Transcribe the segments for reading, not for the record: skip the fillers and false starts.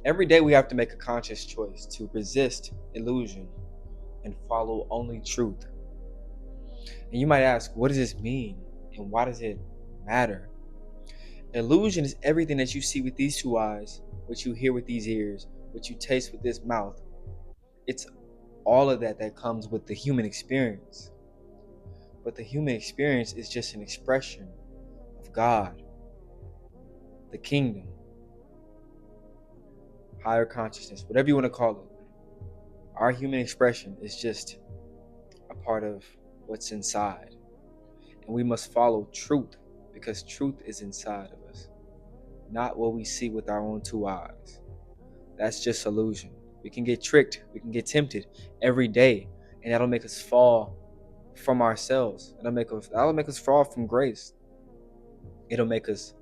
Every day we have to make a conscious choice to resist illusion and follow only truth. And you might ask, what does this mean? And why does it matter? Illusion is everything that you see with these two eyes, what you hear with these ears, what you taste with this mouth. It's all of that comes with the human experience. But the human experience is just an expression of God, the kingdom, higher consciousness, whatever you want to call it. Our human expression is just a part of what's inside. And we must follow truth because truth is inside of us, not what we see with our own two eyes. That's just illusion. We can get tricked, we can get tempted every day, and that'll make us fall from ourselves. That'll make us fall from grace. It'll make us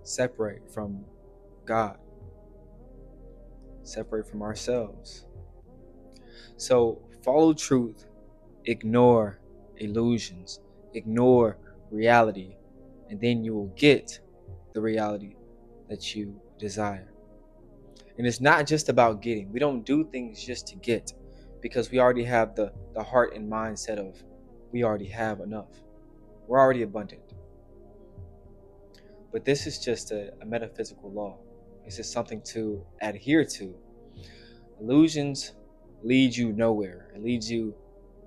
separate from God, separate from ourselves. So follow truth, ignore illusions, ignore reality, and then you will get the reality that you desire. And it's not just about getting. We don't do things just to get, because we already have the heart and mindset of we already have enough. We're already abundant. But this is just a metaphysical law. It's just something to adhere to. Illusions lead you nowhere. It leads you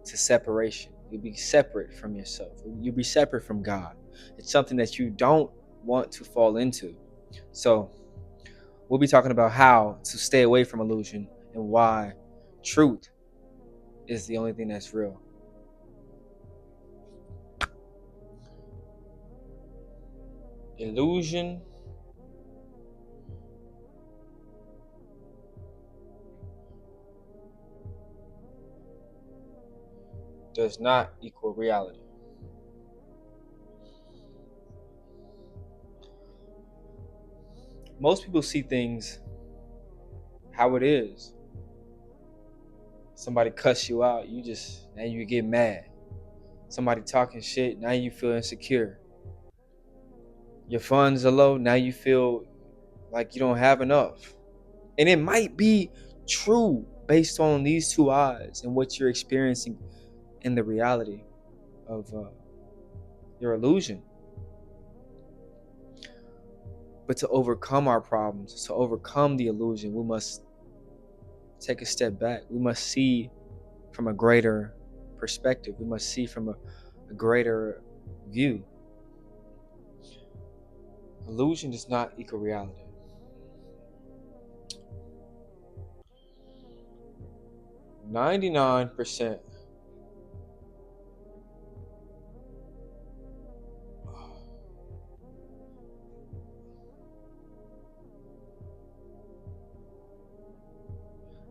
to separation. You'll be separate from yourself. You'll be separate from God. It's something that you don't want to fall into. So we'll be talking about how to stay away from illusion and why truth is the only thing that's real. Illusion does not equal reality. Most people see things how it is. Somebody cuss you out, now you get mad. Somebody talking shit, now you feel insecure. Your funds are low, now you feel like you don't have enough. And it might be true based on these two eyes and what you're experiencing in the reality of your illusion. But to overcome our problems, to overcome the illusion, we must take a step back. We must see from a greater perspective. We must see from a greater view. Illusion does not equal reality. 99%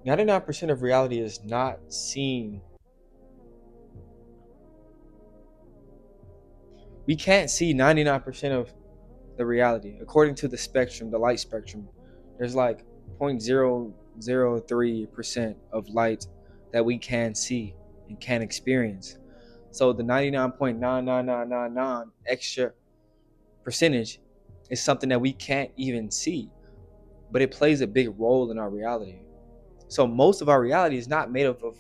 99% of reality is not seen. We can't see 99% of the reality. According to the spectrum, the light spectrum, there's like 0.003% of light that we can see and can experience. So the 99.99999 extra percentage is something that we can't even see, but it plays a big role in our reality. So most of our reality is not made up of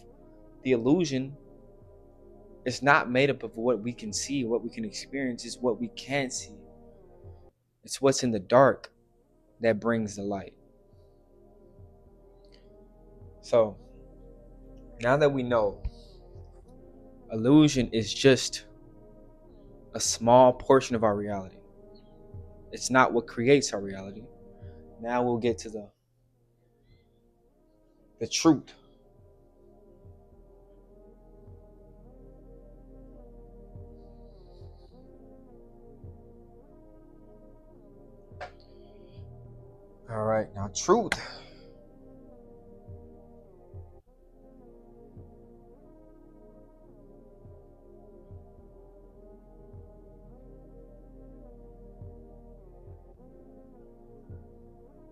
the illusion. It's not made up of what we can see, what we can experience. It's what we can't see. It's what's in the dark that brings the light. So now that we know illusion is just a small portion of our reality, it's not what creates our reality. Now we'll get to the truth. All right, now truth.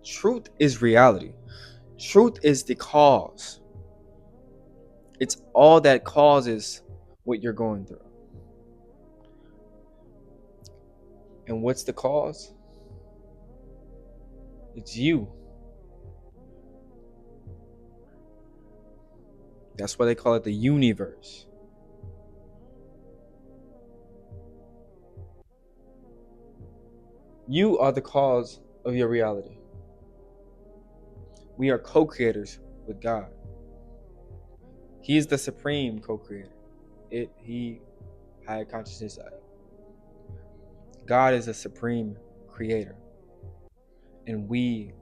Truth is reality. Truth is the cause. It's all that causes what you're going through. And what's the cause? It's you. That's why they call it the universe. You are the cause of your reality. We are co-creators with God. He is the supreme co-creator. He high consciousness. God is a supreme creator, and we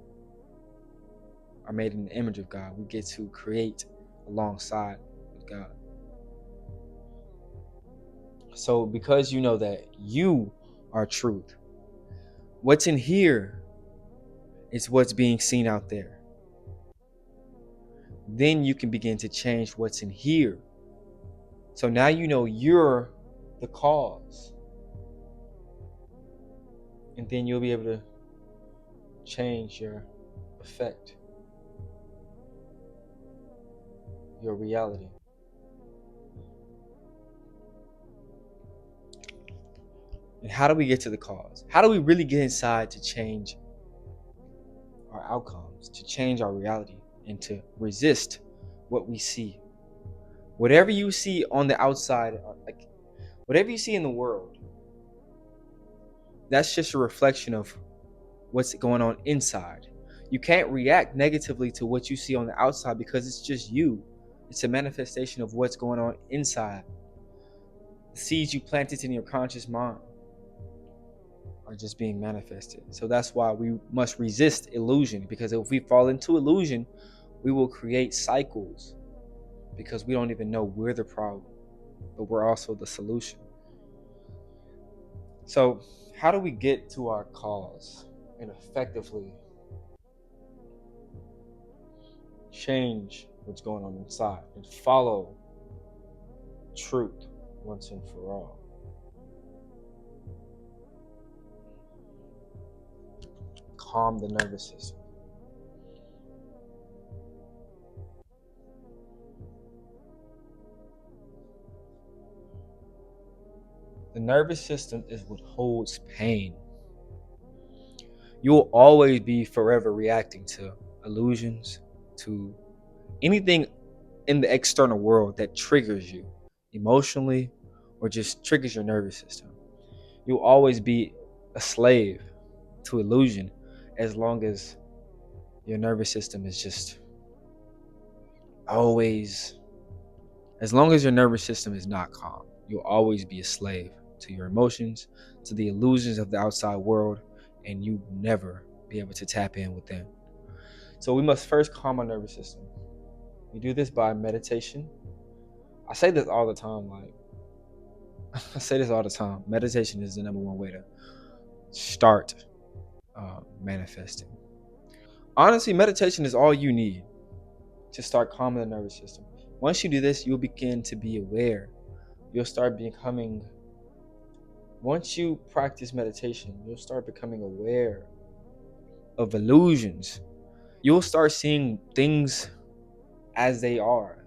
are made in the image of God. We get to create alongside with God. So because you know that you are truth, what's in here is what's being seen out there. Then you can begin to change what's in here. So now you know you're the cause. And then you'll be able to change your effect, your reality. And how do we get to the cause? How do we really get inside to change our outcomes, to change our reality, and to resist what we see? Whatever you see on the outside, like whatever you see in the world, that's just a reflection of what's going on inside. You can't react negatively to what you see on the outside because it's just you. It's a manifestation of what's going on inside. The seeds you planted in your conscious mind are just being manifested. So that's why we must resist illusion, because if we fall into illusion, we will create cycles because we don't even know we're the problem, but we're also the solution. So, how do we get to our cause and effectively change what's going on inside and follow truth once and for all? Calm the nervous system. The nervous system is what holds pain. You'll always be forever reacting to illusions, to anything in the external world that triggers you emotionally or just triggers your nervous system. You'll always be a slave to illusion as long as your nervous system is just always, as long as your nervous system is not calm, you'll always be a slave to your emotions, to the illusions of the outside world, and you never be able to tap in within. So we must first calm our nervous system. We do this by meditation. I say this all the time, like I say this all the time. Meditation is the number one way to start manifesting. Honestly, meditation is all you need to start calming the nervous system. Once you do this, you'll begin to be aware. You'll start becoming, once you practice meditation, you'll start becoming aware of illusions. You'll start seeing things as they are.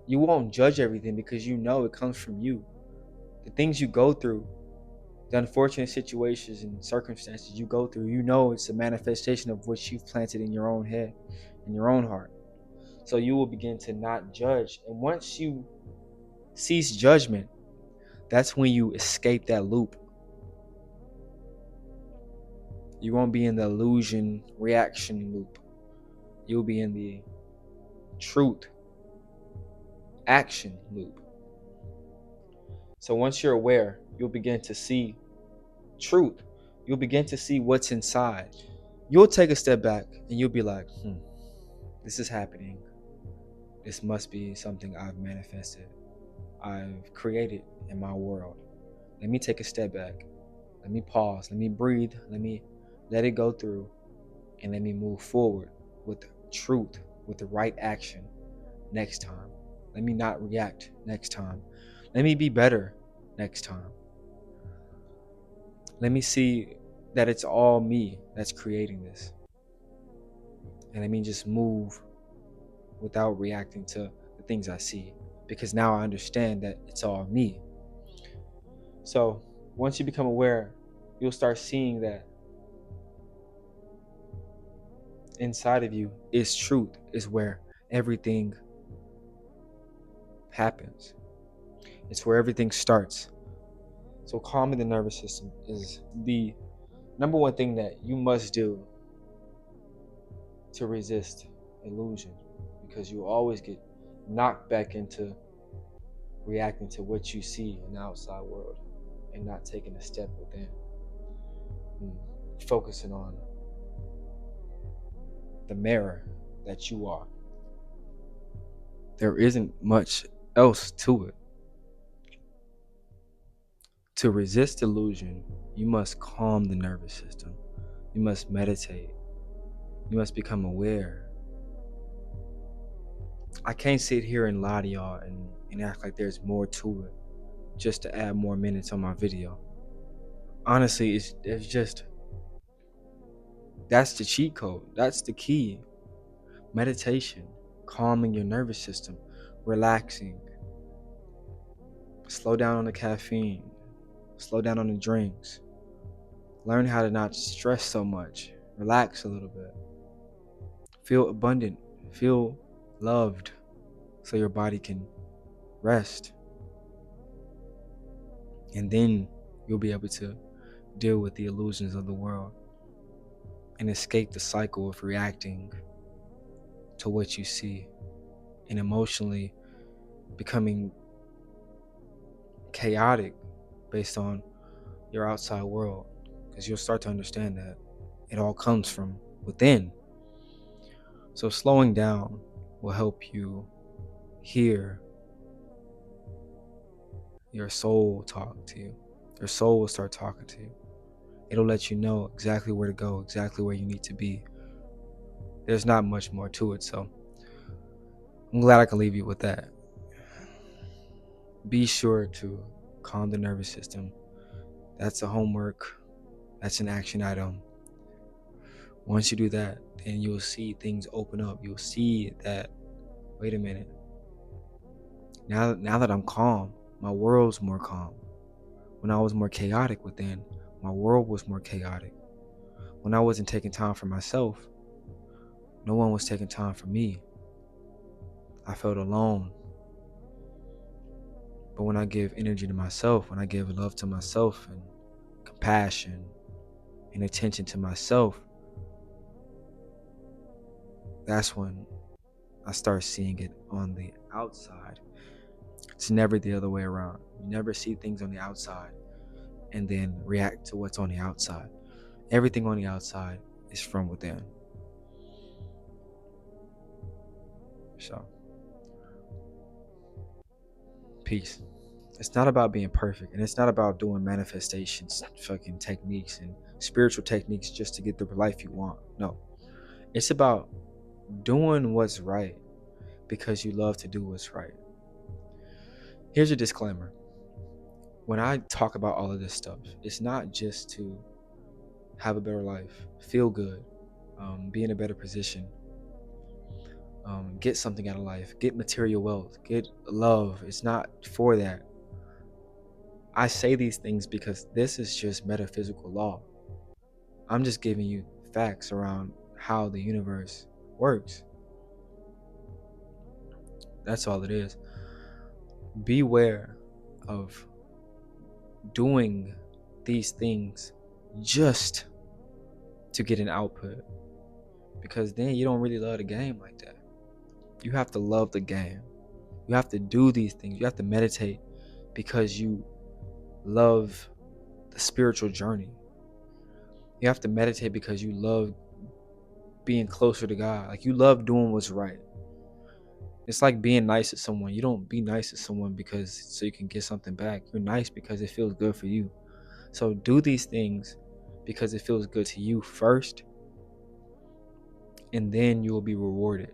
You won't judge everything because you know it comes from you. The things you go through, the unfortunate situations and circumstances you go through, you know it's a manifestation of what you've planted in your own head, in your own heart. So you will begin to not judge. And once you cease judgment, that's when you escape that loop. You won't be in the illusion reaction loop. You'll be in the truth action loop. So once you're aware, you'll begin to see truth. You'll begin to see what's inside. You'll take a step back and you'll be like, this is happening. This must be something I've manifested. I've created in my world. Let me take a step back. Let me pause. Let me breathe. Let me let it go through. And let me move forward with truth, with the right action next time. Let me not react next time. Let me be better next time. Let me see that it's all me that's creating this. And let me just move without reacting to the things I see. Because now I understand that it's all me. So once you become aware, you'll start seeing that inside of you is truth, is where everything happens. It's where everything starts. So calming the nervous system is the number one thing that you must do to resist illusion, because you always get knocked back into reacting to what you see in the outside world and not taking a step within and focusing on the mirror that you are. There isn't much else to it. To resist illusion, you must calm the nervous system. You must meditate. You must become aware. I can't sit here and lie to y'all and act like there's more to it just to add more minutes on my video. Honestly, it's just, that's the cheat code. That's the key. Meditation, calming your nervous system, relaxing, slow down on the caffeine, slow down on the drinks, learn how to not stress so much, relax a little bit, feel abundant, feel loved, so your body can rest. And then you'll be able to deal with the illusions of the world and escape the cycle of reacting to what you see and emotionally becoming chaotic based on your outside world, because you'll start to understand that it all comes from within. So slowing down will help you hear your soul talk to you. Your soul will start talking to you. It'll let you know exactly where to go, exactly where you need to be. There's not much more to it, so I'm glad I can leave you with that. Be sure to calm the nervous system. That's a homework. That's an action item. Once you do that, then you'll see things open up. You'll see that, wait a minute. Now that I'm calm, my world's more calm. When I was more chaotic within, my world was more chaotic. When I wasn't taking time for myself, no one was taking time for me. I felt alone. But when I give energy to myself, when I give love to myself and compassion and attention to myself, that's when I start seeing it on the outside. It's never the other way around. You never see things on the outside and then react to what's on the outside. Everything on the outside is from within. So, peace. It's not about being perfect, and it's not about doing manifestations, fucking techniques and spiritual techniques just to get the life you want. No. It's about doing what's right because you love to do what's right. Here's a disclaimer. When I talk about all of this stuff, it's not just to have a better life, feel good, be in a better position, get something out of life, get material wealth, get love. It's not for that. I say these things because this is just metaphysical law. I'm just giving you facts around how the universe works. That's all it is. Beware of doing these things just to get an output, because then you don't really love the game like that. You have to love the game. You have to do these things. You have to meditate because you love the spiritual journey. You have to meditate because you love being closer to God. Like, you love doing what's right. It's like being nice to someone. You don't be nice to someone because so you can get something back. You're nice because it feels good for you. So do these things because it feels good to you first, and then you will be rewarded.